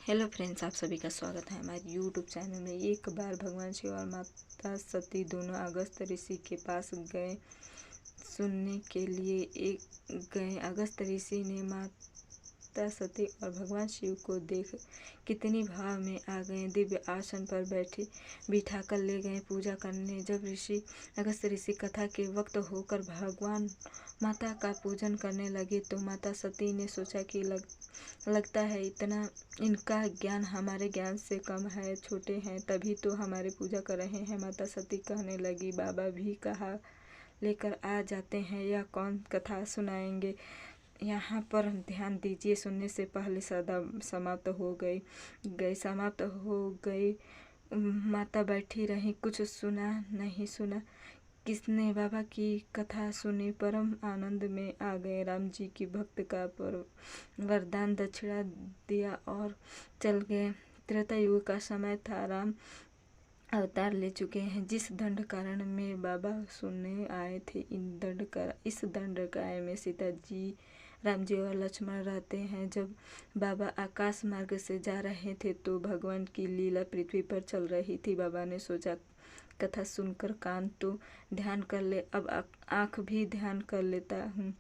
Hello friends, आप सभी का स्वागत है हमारे यूट्यूब चैनल में। एक बार भगवान शिव और माता सती दोनों अगस्त ऋषि के पास गए सुनने के लिए। अगस्त ऋषि ने माता सती और भगवान शिव को देख कितनी भाव में आ गए। दिव्य आसन पर बिठा कर ले गए पूजा करने। जब अगस्त ऋषि कथा के वक्त होकर भगवान माता का पूजन करने लगे तो माता सती ने सोचा कि लगता है इनका ज्ञान हमारे ज्ञान से कम है, छोटे हैं, तभी तो हमारे पूजा कर रहे हैं। माता सती कहने लगी, बाबा भी कहा लेकर आ जाते हैं, यह कौन कथा सुनाएंगे। यहाँ पर ध्यान दीजिए, सुनने से पहले सदा समाप्त हो गई। माता बैठी रही, कुछ सुना नहीं सुना। किसने बाबा की कथा सुनी, परम आनंद में आ गए। राम जी की भक्त का वरदान दक्षिणा दिया और चल गए। त्रेता युग का समय था, राम अवतार ले चुके हैं। जिस दंडकारण्य में बाबा सुनने आए थे, इस दंडकारण्य में सीता जी, राम जी और लक्ष्मण रहते हैं। जब बाबा आकाश मार्ग से जा रहे थे तो भगवान की लीला पृथ्वी पर चल रही थी। बाबा ने सोचा, कथा सुनकर कान तो ध्यान कर ले, अब आँख भी ध्यान कर लेता हूँ।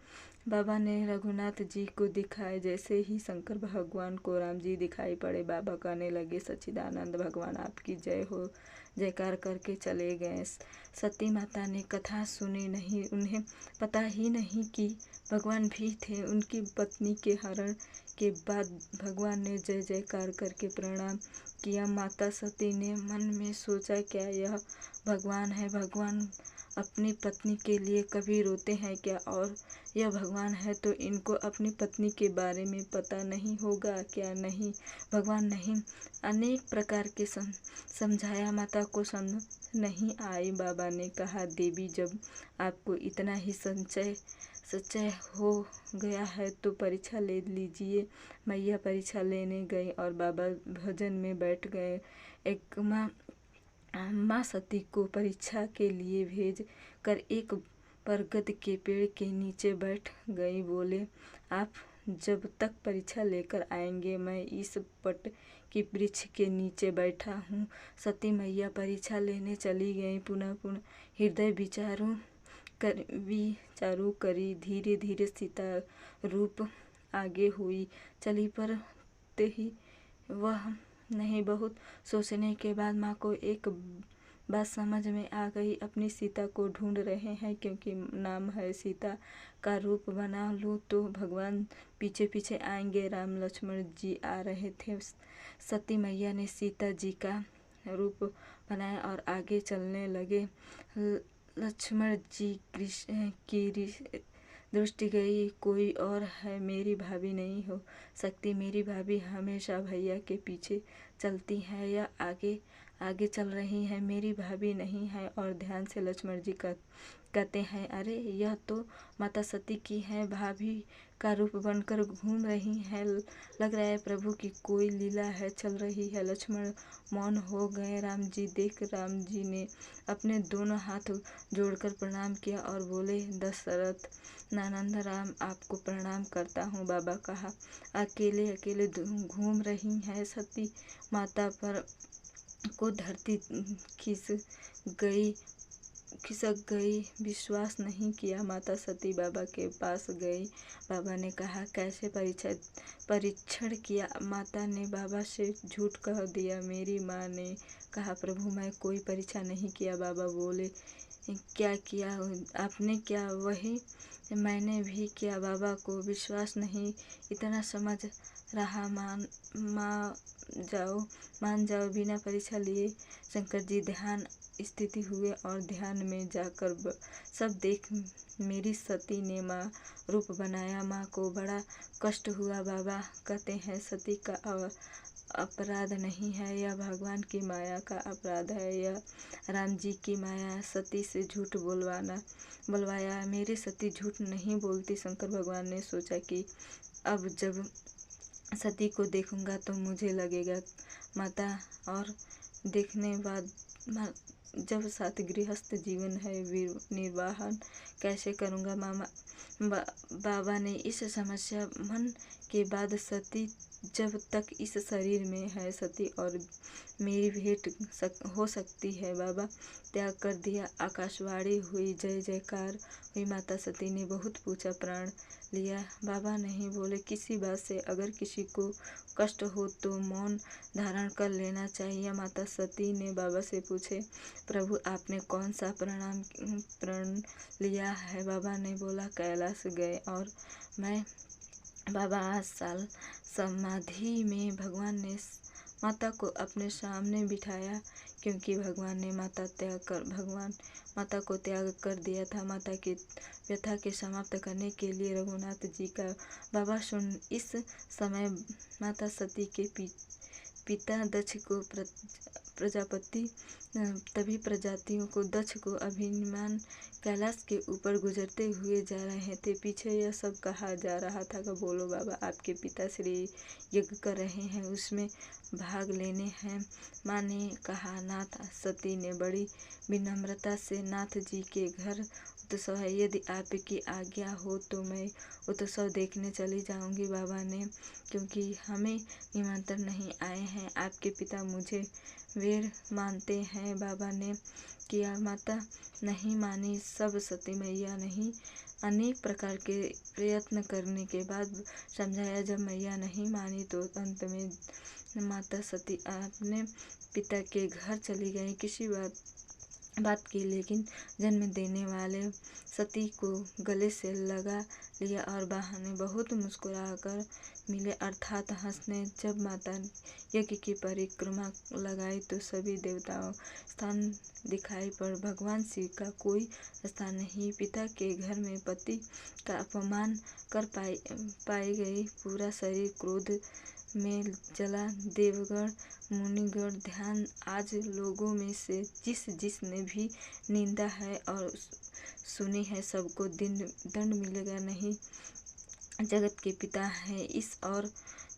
बाबा ने रघुनाथ जी को दिखाए। जैसे ही शंकर भगवान को राम जी दिखाई पड़े, बाबा कहने लगे, सच्चिदानंद भगवान आपकी जय हो, जयकार करके चले गए। सती माता ने कथा सुनी नहीं, उन्हें पता ही नहीं कि भगवान भी थे। उनकी पत्नी के हरण के बाद भगवान ने जय जयकार करके प्रणाम किया। माता सती ने मन में सोचा, क्या यह भगवान है? भगवान अपनी पत्नी के लिए कभी रोते हैं क्या? और यह भगवान है तो इनको अपनी पत्नी के बारे में पता नहीं होगा क्या? नहीं, भगवान नहीं। अनेक प्रकार के समझाया, माता को समझ नहीं आई। बाबा ने कहा, देवी, जब आपको इतना ही सच्चाई हो गया है तो परीक्षा ले लीजिए। मैया परीक्षा लेने गई और बाबा भजन में बैठ गए। एक माँ सती को परीक्षा के लिए भेज कर एक बरगद के पेड़ के नीचे बैठ गई। बोले, आप जब तक परीक्षा लेकर आएंगे मैं इस पट की वृक्ष के नीचे बैठा हूँ। सती मैया परीक्षा लेने चली गई। पुनः हृदय विचारों करी। धीरे धीरे सीता रूप आगे हुई चली, पर ही वह नहीं। बहुत सोचने के बाद माँ को एक बात समझ में आ गई, अपनी सीता को ढूंढ रहे हैं, क्योंकि नाम है सीता। का रूप बना लूँ तो भगवान पीछे पीछे आएंगे। राम लक्ष्मण जी आ रहे थे। सती मैया ने सीता जी का रूप बनाया और आगे चलने लगे। लक्ष्मण जी की दृष्टि गई, कोई और है, मेरी भाभी नहीं हो सकती। मेरी भाभी हमेशा भैया के पीछे चलती है या आगे चल रही है, मेरी भाभी नहीं है। और ध्यान से लक्ष्मण जी कहते हैं, अरे यह तो माता सती की है, भाभी का रूप बनकर घूम रही है। लग रहा है प्रभु की कोई लीला है, चल रही है। लक्ष्मण मौन हो गए। राम जी ने अपने दोनों हाथ जोड़कर प्रणाम किया और बोले, दशरथ नंदन राम, आपको प्रणाम करता हूँ। बाबा कहा, अकेले अकेले घूम रही है। सती माता पर को धरती खिसक गई। विश्वास नहीं किया। माता सती बाबा के पास गई। बाबा ने कहा, कैसे परीक्षण किया? माता ने बाबा से झूठ कह दिया। मेरी माँ ने कहा, प्रभु मैं कोई परीक्षा नहीं किया। बाबा बोले, क्या किया आपने? क्या वही मैंने भी किया। बाबा को विश्वास नहीं। इतना समझ रहा, मान जाओ। बिना परीक्षा लिए शंकर जी ध्यान स्थिति हुए और ध्यान में जाकर सब देख मेरी सती ने माँ रूप बनाया। माँ को बड़ा कष्ट हुआ। बाबा कहते हैं, सती का अपराध नहीं है, यह भगवान की माया का अपराध है। यह राम जी की माया। सती से झूठ बुलवाया। मेरी सती झूठ नहीं बोलती। शंकर भगवान ने सोचा कि अब जब सती को देखूंगा तो मुझे लगेगा माता, और देखने बाद जब साथ गृहस्थ जीवन है, निर्वाहन कैसे करूँगा। बाबा ने इस समस्या मन के बाद सती जब तक इस शरीर में है सती और मेरी भेंट हो सकती है। बाबा त्याग कर दिया। आकाशवाणी हुई, जय जयकार हुई। माता सती ने बहुत पूछा, प्राण लिया? बाबा नहीं बोले। किसी बात से अगर किसी को कष्ट हो तो मौन धारण कर लेना चाहिए। माता सती ने बाबा से पूछे, प्रभु आपने कौन सा प्रण लिया है? बाबा ने बोला, कैलाश गए और मैं। बाबा 8 साल समाधि में भगवान ने माता को अपने सामने बिठाया, क्योंकि भगवान ने माता को त्याग कर दिया था। माता की व्यथा के समाप्त करने के लिए रघुनाथ जी का बाबा सुन। इस समय माता सती के पिता दक्ष को प्रजापति तभी प्रजातियों को दक्ष को अभिमान कैलाश के ऊपर गुजरते हुए जा रहे थे। पीछे यह सब कहा जा रहा था कि बोलो बाबा, आपके पिता श्री यज्ञ कर रहे हैं, उसमें भाग लेने हैं। माँ ने कहा, नाथ। सती ने बड़ी विनम्रता से, नाथ जी के घर उत्सव है, यदि आपकी आज्ञा हो तो मैं उत्सव देखने चली जाऊंगी। बाबा ने, क्योंकि हमें निमंत्रण नहीं आए हैं, आपके पिता मुझे वीर मानते हैं। बाबा ने किया, माता नहीं मानी। सब सती मैया नहीं, अनेक प्रकार के प्रयत्न करने के बाद समझाया। जब मैया नहीं मानी तो अंत में माता सती अपने पिता के घर चली गई किसी बात की, लेकिन जन्म देने वाले सती को गले से लगा लिया और बहाने बहुत मुस्कुराकर मिले, अर्थात हंसने। जब माता यज्ञ की परिक्रमा लगाई तो सभी देवताओं स्थान दिखाई पड़ भगवान शिव का कोई स्थान नहीं। पिता के घर में पति का अपमान कर पाई गई, पूरा शरीर क्रोध में जला। देवगण मुनिगण ध्यान। आज लोगों में से जिसने भी निंदा है और सुनी है, सबको दंड मिलेगा नहीं। जगत के पिता हैं इस, और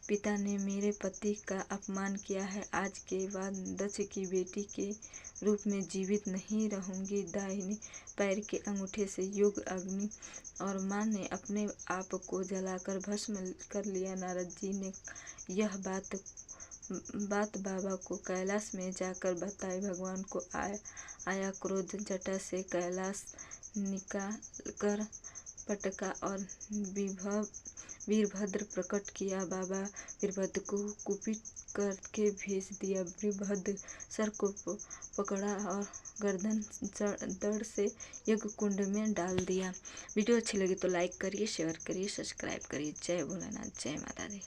पिता ने मेरे पति का अपमान किया है। आज के बाद दक्ष की बेटी के रूप में जीवित नहीं रहूंगी। दाहिने पैर के अंगूठे से युग अग्नि, और माँ ने अपने आप को जलाकर भस्म कर लिया। नारद जी ने यह बात बाबा को कैलाश में जाकर बताई। भगवान को आया क्रोध, जटा से कैलाश निकाल कर पटका और वीरभद्र प्रकट किया। बाबा वीरभद्र को कुपित करके भेज दिया। वीरभद्र सर को पकड़ा और गर्दन दड़ से यज्ञ कुंड में डाल दिया। वीडियो अच्छी लगी तो लाइक करिए, शेयर करिए, सब्सक्राइब करिए। जय भोलेनाथ, जय माता दी।